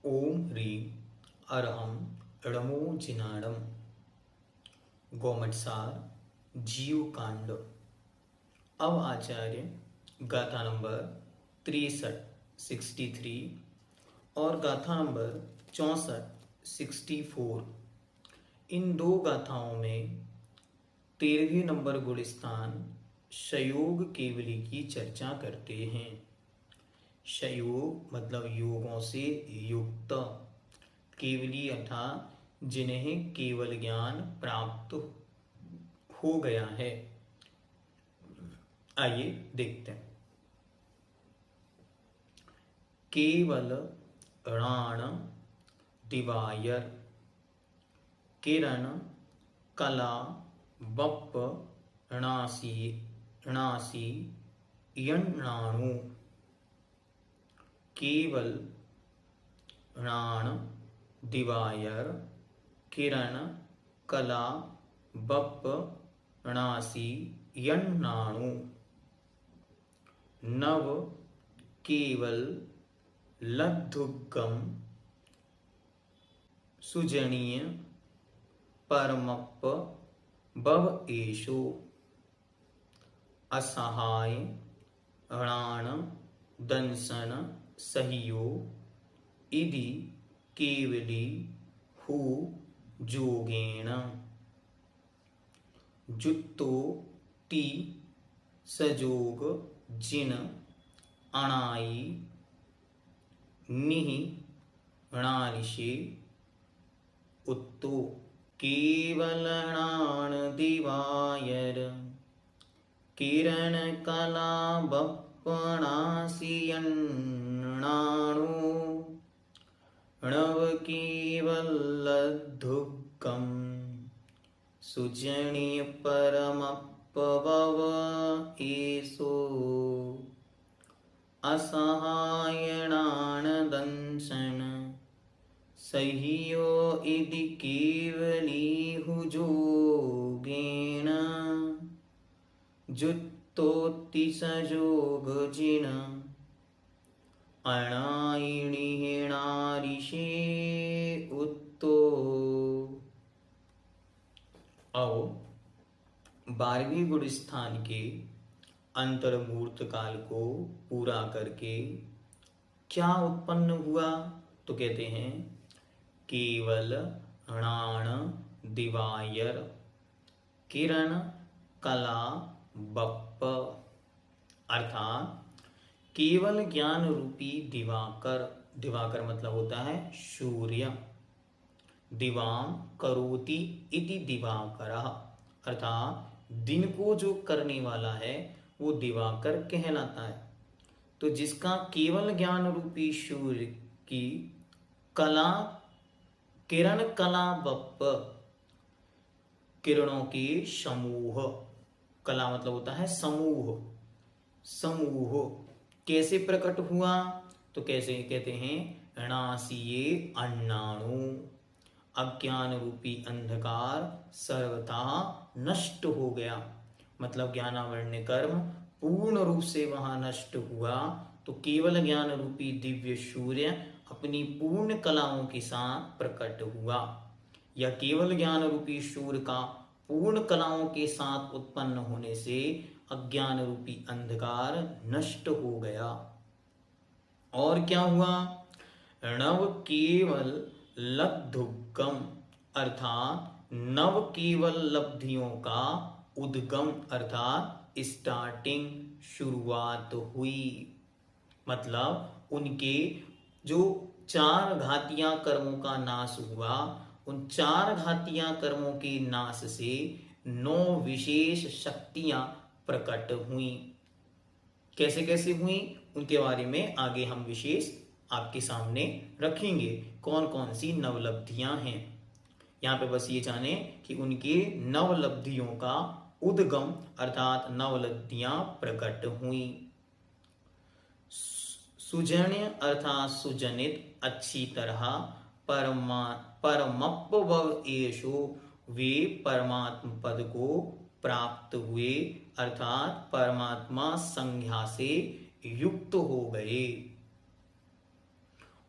ओम ह्रीं अरहं णमो जिनाणम गौमटसार जीव कांड। अब आचार्य गाथा नंबर 63 और गाथा नंबर 64 इन दो गाथाओं में 13वें नंबर गुणस्थान शयोग केवली की चर्चा करते हैं। शयोग मतलब योगों से युक्त, केवली अर्थात जिन्हें केवल ज्ञान प्राप्त हो गया है। आइए देखते हैं। केवल णाण दिवायर किरण कला बप्प णासी यण्णाणु। केवल णाण दिवायर किरण कला बप्प णासी यण्णाणु। नव केवल लब्धुगम सुजनीय परमप्प भव एषो। असहाय णाण दंसन सहियो इति केवली हु जोगेण। जुत्तो ती सजोग जिन अणाई निहि णालिशे उत्तो। केवल णाण दिवायर किरण कला बप्पणासी यण्णाणु। णव केवल लब्धुगम सुजनीय परमप्प भव एषो। असहाय णाण दंसन सहियो इति केवली हु जोगेण। जुत्तोति सजोग जिन अणायिणि णारिषे उत्तो। आओ 12वें गुणस्थान के अंतर्मूर्त काल को पूरा करके क्या उत्पन्न हुआ, तो कहते हैं केवल णाण दिवायर किरण कला बप्प। अर्थात केवल ज्ञान रूपी दिवाकर, दिवाकर मतलब होता है सूर्य। दिवाम करोति इति दिवाकरः, अर्थात दिन को जो करने वाला है वो दिवाकर कहलाता है। तो जिसका केवल ज्ञान रूपी सूर्य की कला किरण कला बप्प, किरणों के समूह, कला मतलब होता है समूह, समूह कैसे प्रकट हुआ, तो कैसे कहते हैं णासीये अण्णाणु। अज्ञान रूपी अंधकार सर्वथा नष्ट हो गया, मतलब ज्ञानावर्ण कर्म पूर्ण रूप से वहां नष्ट हुआ। तो केवल ज्ञान रूपी दिव्य सूर्य अपनी पूर्ण कलाओं के साथ प्रकट हुआ, या केवल ज्ञान रूपी सूर्य का पूर्ण कलाओं के साथ उत्पन्न होने से अज्ञान रूपी अंधकार नष्ट हो गया। और क्या हुआ, नव केवल लब्धुगम, अर्थात नव केवल लब्धियों का उद्गम, अर्थात स्टार्टिंग, शुरुआत हुई। मतलब उनके जो 4 घातियां कर्मों का नाश हुआ, उन 4 घातियां कर्मों के नाश से 9 विशेष शक्तियां प्रकट हुई। कैसे कैसे हुई उनके बारे में आगे हम विशेष आपके सामने रखेंगे। कौन कौन सी नवलब्धियां हैं, यहाँ पे बस ये जाने कि उनके नवलब्धियों का उद्गम अर्थात नवलब्धियां प्रकट हुई। सुजन्य अर्थात सुजनित, अच्छी तरह, परमप्पव एषो, वे परमात्म पद को प्राप्त हुए अर्थात परमात्मा संज्ञा से युक्त हो गए।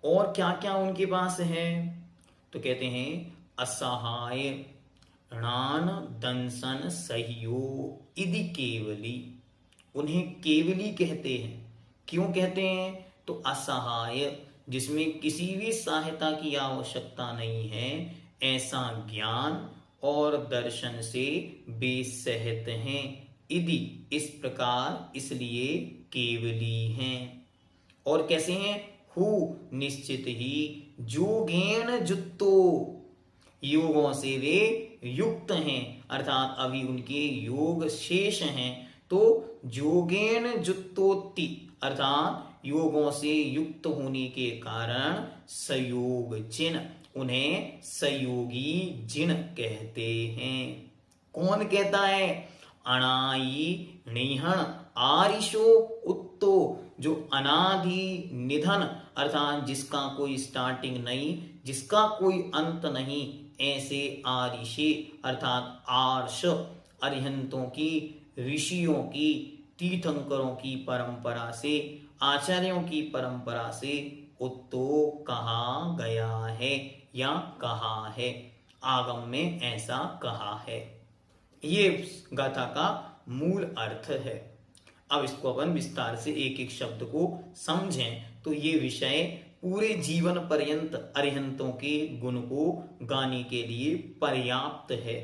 और क्या क्या उनके पास है, तो कहते हैं असहाय, णान दंसन सह्यो इति केवली, उन्हें केवली कहते हैं। क्यों कहते हैं, तो असहाय, जिसमें किसी भी सहायता की आवश्यकता नहीं है, ऐसा ज्ञान और दर्शन से बेसहत हैं। इति, इस प्रकार, इसलिए केवली हैं। और कैसे हैं, हु, निश्चित ही, जोगेन जुत्तो, योगों से वे युक्त हैं अर्थात अभी उनके योग शेष हैं। तो जोगेन जुत्तोति अर्थात योगों से युक्त होने के कारण सयोग जिन, उन्हें सयोगी जिन कहते हैं। कौन कहता है, अनाई निहन आरिशो उत्तो, जो अनादि निधन अर्थात जिसका कोई स्टार्टिंग नहीं, जिसका कोई अंत नहीं, ऐसे आरिषे अर्थात आर्ष, अरिहंतों की, ऋषियों की, तीर्थंकरों की परंपरा से, आचार्यों की परंपरा से उत्तो कहा गया है या कहा है, आगम में ऐसा कहा है। ये गाथा का मूल अर्थ है। अब इसको अपन विस्तार से एक एक शब्द को समझें तो ये विषय पूरे जीवन पर्यंत अरिहंतों के गुण को गाने के लिए पर्याप्त है।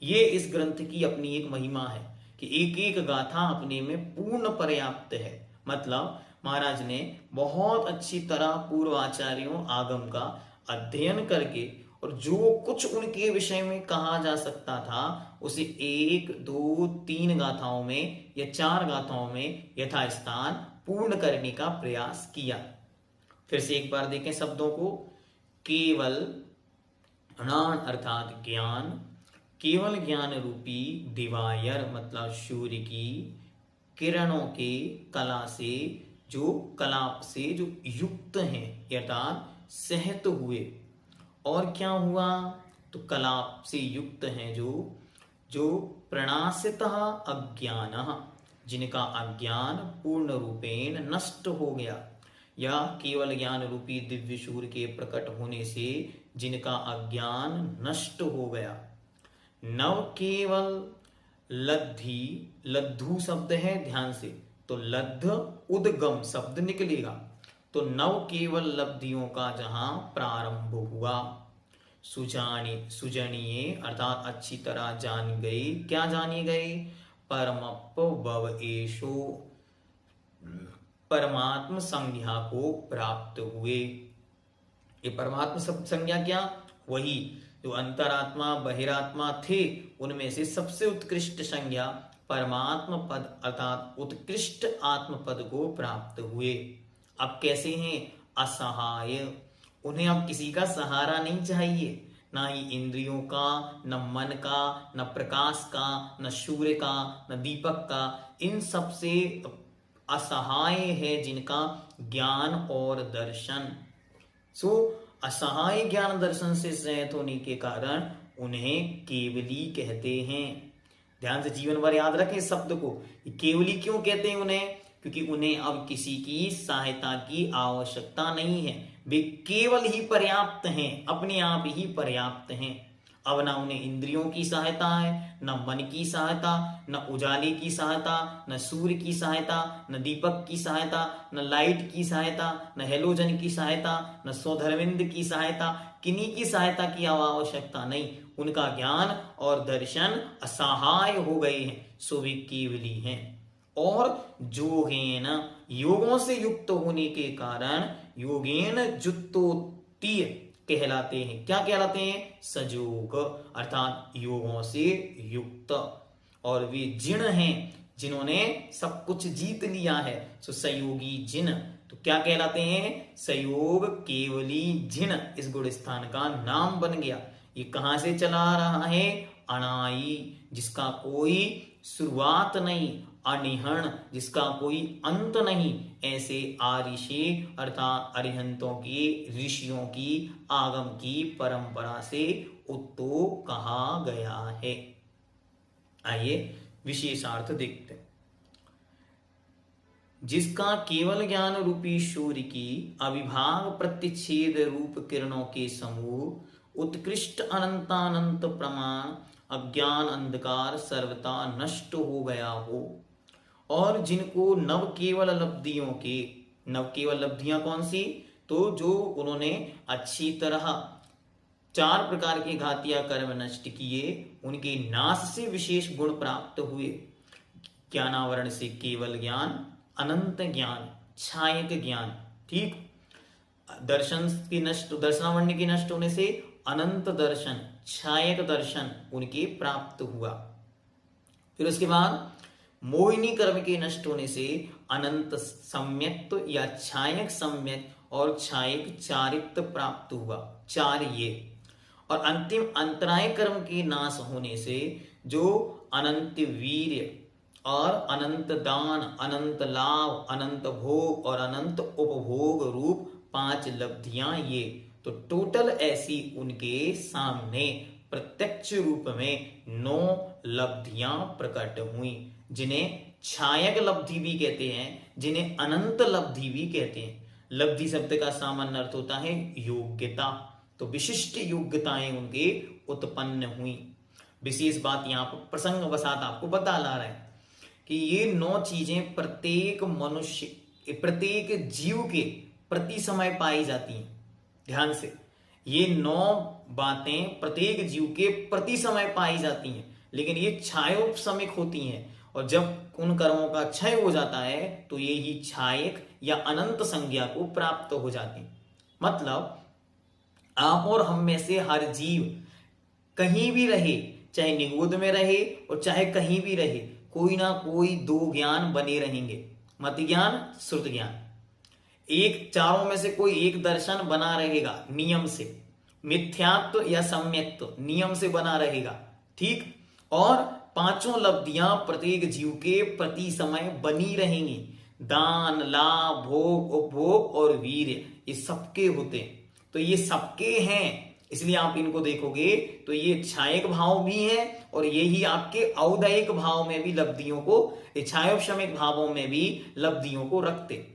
ये इस ग्रंथ की अपनी एक महिमा है कि एक एक गाथा अपने में पूर्ण पर्याप्त है। मतलब महाराज ने बहुत अच्छी तरह पूर्वाचार्यों आगम का अध्ययन करके और जो कुछ उनके विषय में कहा जा सकता था उसे 1, 2, 3 गाथाओं में या 4 गाथाओं में यथास्थान पूर्ण करने का प्रयास किया। फिर से एक बार देखें शब्दों को। केवल ज्ञान अर्थात ज्ञान, केवल ज्ञान रूपी दिवायर मतलब सूर्य की किरणों के कला से जो युक्त हैं अर्थात सहत हुए। और क्या हुआ, तो कलाप से युक्त हैं जो प्रणासितः अज्ञानः, जिनका अज्ञान पूर्ण रूपेण नष्ट हो गया, या केवल ज्ञान रूपी दिव्य सूर्य के प्रकट होने से जिनका अज्ञान नष्ट हो गया। नव केवल लब्धि, लद्धु शब्द है ध्यान से, तो लब्ध उद्गम शब्द निकलेगा। तो नव केवल लब्धियों का जहां प्रारंभ हुआ। सुजानिए अर्थात अच्छी तरह जान गई। क्या जानी गई, परमप्पव एषो, परमात्म संज्ञा को प्राप्त हुए। ये परमात्म संज्ञा क्या, वही जो अंतरात्मा बहिरात्मा थे उनमें से सबसे उत्कृष्ट संज्ञा परमात्म पद अर्थात उत्कृष्ट आत्म पद को प्राप्त हुए। अब कैसे हैं, असहाय, उन्हें अब किसी का सहारा नहीं चाहिए, ना ही इंद्रियों का, न मन का, न प्रकाश का, न सूर्य का, न दीपक का। इन सब से असहाय है जिनका ज्ञान और दर्शन। असहाय ज्ञान दर्शन से सहित होने के कारण उन्हें केवली कहते हैं। ध्यान से जीवन भर याद रखें इस शब्द को। केवली क्यों कहते हैं उन्हें, क्योंकि उन्हें अब किसी की सहायता की आवश्यकता नहीं है, वे केवल ही पर्याप्त हैं, अपने आप ही पर्याप्त हैं। अब ना उन्हें इंद्रियों की सहायता है, न मन की सहायता, न उजाले की सहायता, न सूर्य की सहायता, न दीपक की सहायता, न लाइट की सहायता, न हेलोजन की सहायता, न स्वधर्मिंद की सहायता, किन्हीं की सहायता की आवश्यकता नहीं। उनका ज्ञान और दर्शन असहाय हो गए हैं, सो वे केवली हैं। और जोगेन योगों से युक्त होने के कारण योगेन जुत्तोतीय कहलाते हैं। क्या कहलाते हैं, सजोग अर्थात योगों से युक्त। और वे जिण हैं, जिन्होंने सब कुछ जीत लिया है। सो सहयोगी जिन, तो क्या कहलाते हैं? सहयोग केवली जिन इस गुण स्थान का नाम बन गया। ये कहां से चला आ रहा है? अणाई, जिसका कोई शुरुआत नहीं, अनिहण, जिसका कोई अंत नहीं, ऐसे आऋषि अर्थात अरिहंतों की, ऋषियों की आगम की परंपरा से उत्तो कहा गया है। आइए विशेषार्थ देखते हैं। जिसका केवल ज्ञान रूपी सूर्य की अविभाग प्रतिच्छेद रूप किरणों के समूह उत्कृष्ट अनंतानंत प्रमाण अज्ञान अंधकार सर्वथा नष्ट हो गया हो, और जिनको नव केवल लब्धियों के, नव केवल लब्धियां कौन सी? तो जो उन्होंने अच्छी तरह 4 प्रकार के घातिया कर्म नष्ट किए, उनके नाश से विशेष गुण प्राप्त हुए। ज्ञानावरण से केवल ज्ञान, अनंत ज्ञान, छायक ज्ञान, ठीक। दर्शन के नष्ट, दर्शनावण्य के नष्ट होने से अनंत दर्शन, छायक दर्शन उनके प्राप्त हुआ। फिर उसके बाद मोहिनी कर्म के नष्ट होने से अनंत सम्यक्त्व या छायक सम्यक और छायक चारित्व प्राप्त हुआ, 4 ये। और अंतिम अंतराय कर्म के नाश होने से जो अनंत वीर्य और अनंत दान, अनंत लाभ, अनंत भोग और अनंत उपभोग रूप 5 लब्धियां, ये तो टोटल ऐसी उनके सामने प्रत्यक्ष रूप में 9 लब्धियां प्रकट हुई, जिन्हें छायक लब्धि भी कहते हैं, जिन्हें अनंत लब्धि भी कहते हैं। लब्धि शब्द का सामान्य अर्थ होता है योग्यता, तो विशिष्ट योग्यताएं उनके उत्पन्न हुई। विशेष बात यहां पर प्रसंग वसात आपको बता ला रहे हैं कि ये 9 चीजें प्रत्येक मनुष्य, प्रत्येक जीव के प्रति समय पाई जाती हैं। ध्यान से, ये 9 बातें प्रत्येक जीव के प्रति समय पाई जाती हैं, लेकिन ये क्षयोपशमिक होती हैं, और जब उन कर्मों का क्षय हो जाता है तो ये ही छायक या अनंत संज्ञा को प्राप्त हो जाती है। मतलब आप और हम में से हर जीव कहीं भी रहे, चाहे निगोद में रहे और चाहे कहीं भी रहे, कोई ना कोई 2 ज्ञान बने रहेंगे, मत ज्ञान, श्रुत ज्ञान। एक, चारों में से कोई एक दर्शन बना रहेगा नियम से, मिथ्यात्व या सम्यक्त्व नियम से बना रहेगा, ठीक। और 5 लब्धियां प्रत्येक जीव के प्रति समय बनी रहेंगी। दान, लाभ, भोग, उपभोग और वीर्य, ये सबके होते हैं। तो ये सबके हैं, इसलिए आप इनको देखोगे तो ये छायक भाव भी है, और यही आपके औदयिक भाव में भी लब्धियों को, छायोपशमिक भावों में भी लब्धियों को रखते।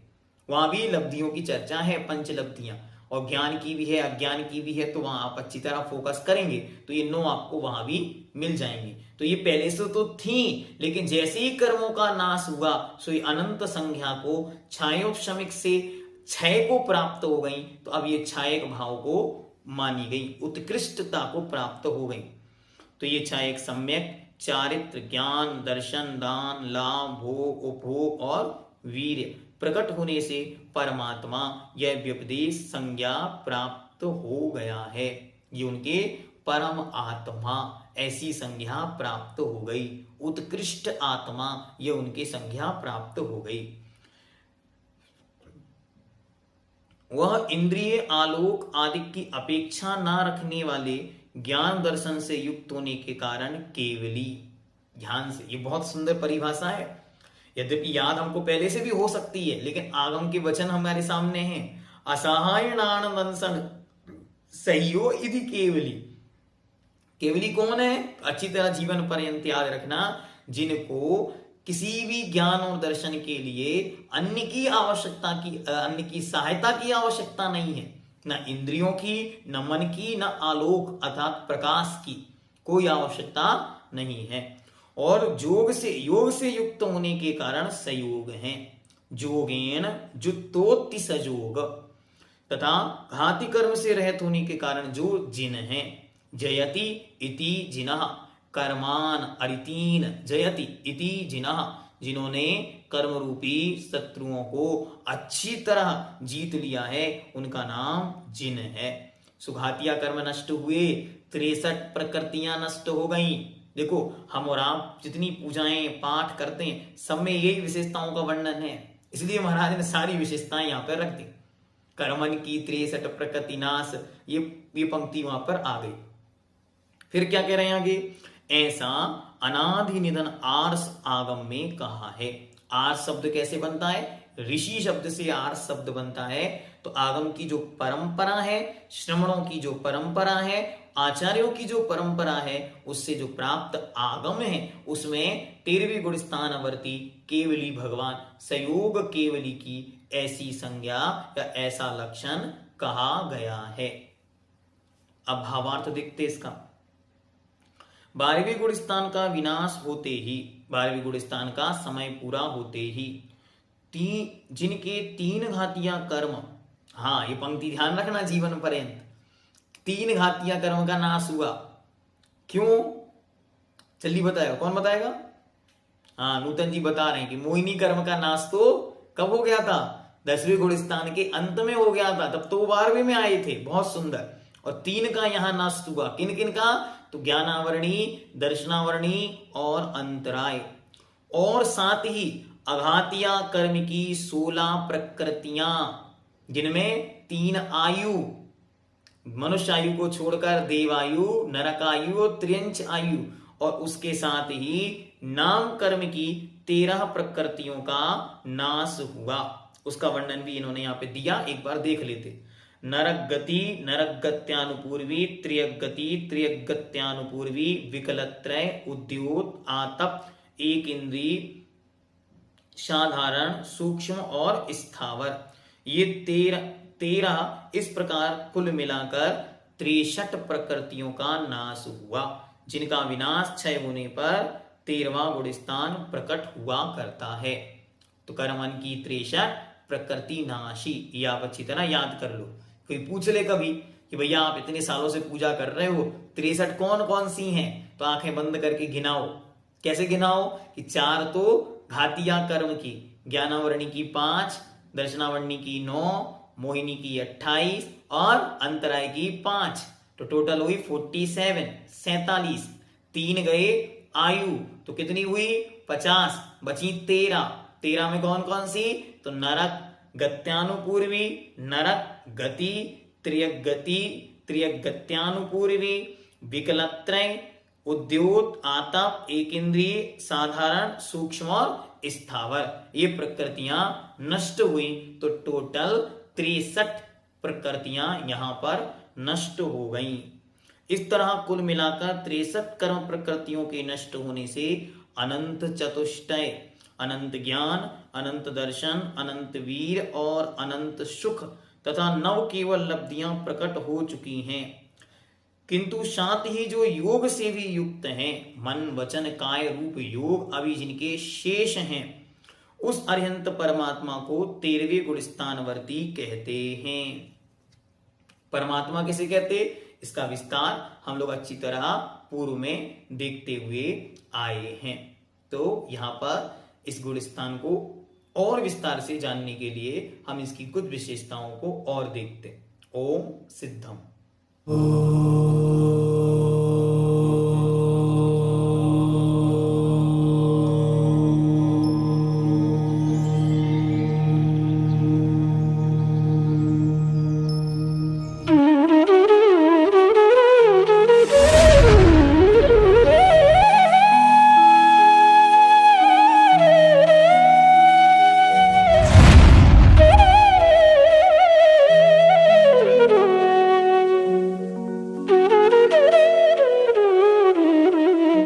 वहां भी लब्धियों की चर्चा है, 5 लब्धियां, और ज्ञान की भी है, अज्ञान की भी है, तो वहां आप अच्छी तरह फोकस करेंगे तो ये 9 आपको वहां भी मिल जाएंगे। तो ये पहले से तो थी, लेकिन जैसे ही कर्मों का नाश हुआ सो ये अनंत संज्ञा को छायोपशमिक से क्षय को प्राप्त हो गई, तो अब ये छायक भाव को मानी गई, उत्कृष्टता को प्राप्त हो गई। तो ये छायक सम्यक, चारित्र, ज्ञान, दर्शन, दान, लाभ, भोग, उपभोग और वीर्य प्रकट होने से परमात्मा यह व्यपदेश संज्ञा प्राप्त हो गया है। ये उनके परम आत्मा ऐसी संज्ञा प्राप्त हो गई, उत्कृष्ट आत्मा यह उनकी संज्ञा प्राप्त हो गई। वह इंद्रिय आलोक आदि की अपेक्षा ना रखने वाले ज्ञान दर्शन से युक्त होने के कारण केवली। ध्यान से, ये बहुत सुंदर परिभाषा है। यद्यपि याद हमको पहले से भी हो सकती है, लेकिन आगम के वचन हमारे सामने हैं। असहायणान दंसन सहियो इति केवली। केवली कौन है? अच्छी तरह जीवन पर्यंत याद रखना, जिनको किसी भी ज्ञान और दर्शन के लिए अन्य की आवश्यकता की, अन्य की सहायता की आवश्यकता नहीं है, न इंद्रियों की, न मन की, न आलोक अर्थात प्रकाश की कोई आवश्यकता नहीं है। और योग से युक्त होने के कारण संयोग है। जोगेन जुत्तोत्ति सयोग, तथा घाति कर्म से रहित होने के कारण जो जिन है। जयति इति जिनः कर्मान अरितीन जयति इति जिनः, जिन्होंने कर्म रूपी शत्रुओं को अच्छी तरह जीत लिया है, उनका नाम जिन है। सुघातिया कर्म नष्ट हुए, 63 प्रकृतियां नष्ट हो गईं, देखो हम और आप जितनी पूजाएं पाठ करते हैं सब में यही विशेषताओं का वर्णन है, इसलिए महाराज ने सारी विशेषताएं यहाँ पर रख दी। कर्मन की 63 प्रकृति नाश, ये पंक्ति वहां पर आ गई। फिर क्या कह रहे हैं आगे, ऐसा अनादि निधन आर्ष आगम में कहा है। आर्ष शब्द कैसे बनता है, ऋषि शब्द से आर्ष शब्द बनता है। तो आगम की जो परंपरा है, श्रवणों की जो परंपरा है, आचार्यों की जो परंपरा है, उससे जो प्राप्त आगम है, उसमें 13वीं गुण स्थानवर्ती केवली भगवान संयोग केवली की ऐसी संज्ञा या ऐसा लक्षण कहा गया है। अब भावार्थ देखते इसका। 12वें गुण स्थान का विनाश होते ही, 12वें गुण स्थान का समय पूरा होते ही जिनके 3 घातिया कर्म, हाँ ये पंक्ति ध्यान रखना जीवन पर्यंत, 3 घातिया कर्म का नाश हुआ। क्यों, जल्दी बताएगा, कौन बताएगा? हाँ नूतन जी बता रहे हैं कि मोहिनी कर्म का नाश तो कब हो गया था, 10वें गुण स्थान के अंत में हो गया था, तब तो 12वें में आए थे। बहुत सुंदर। और 3 का यहां नष्ट हुआ, किन किन का, तो ज्ञानावरणी, दर्शनावरणी और अंतराय। और साथ ही अघातिया कर्म की 16 प्रकृतियां, जिनमें 3 आयु, मनुष्य आयु को छोड़कर देवायु, नरकायु और त्रियंच आयु, और उसके साथ ही नाम कर्म की 13 प्रकृतियों का नाश हुआ। उसका वर्णन भी इन्होंने यहां पे दिया, एक बार देख लेते। नरक गति, नरक गत्यानुपूर्वी, त्रियक गति, त्रियक गत्यानुपूर्वी, विकलत्रय, उद्योत, आतप, एक इंद्रिय, साधारण, सूक्ष्म और स्थावर, ये 13 इस प्रकार कुल मिलाकर 63 प्रकृतियों का नाश हुआ, जिनका विनाश क्षय होने पर 13वां गुण स्थान प्रकट हुआ करता है। तो कर्मन की 63 प्रकृति नाशी, ये आप अच्छी तरह याद कर लो। कोई पूछ ले कभी कि भैया आप इतने सालों से पूजा कर रहे हो, 63 कौन कौन सी हैं, तो आंखें बंद करके गिनाओ। कैसे गिनाओ कि 4 तो घातिया कर्म की, ज्ञानावरणी की 5, दर्शनावरणी की 9, मोहिनी की 28 और अंतराय की 5, तो टोटल हुई 47। 3 गए आयु, तो कितनी हुई 50, बची 13 में कौन कौन सी, तो नरक गत्यानुपूर्वी, नरक गति, त्रियक गति, त्रियक गत्यानुपूर्वी, विकलत्रय, उद्योत, आतप, एक इंद्रिय, साधारण, सूक्ष्म और स्थावर, ये प्रकृतियां नष्ट हुई। तो टोटल 63 प्रकृतियां यहां पर नष्ट हो गईं। इस तरह कुल मिलाकर 63 कर्म प्रकृतियों के नष्ट होने से अनंत चतुष्टय, अनंत ज्ञान, अनंत दर्शन, अनंत वीर और अनंत सुख तथा 9 केवल लब्धियां प्रकट हो चुकी हैं। किंतु साथ ही जो योग से भी युक्त हैं, मन वचन काय रूप योग अभी जिनके शेष हैं, उस अरिहंत परमात्मा को 13वें गुण स्थानवर्ती कहते हैं। परमात्मा किसे कहते, इसका विस्तार हम लोग अच्छी तरह पूर्व में देखते हुए आए हैं। तो यहां पर इस गुण स्थान को और विस्तार से जानने के लिए हम इसकी कुछ विशेषताओं को और देखते। ओम सिद्धम।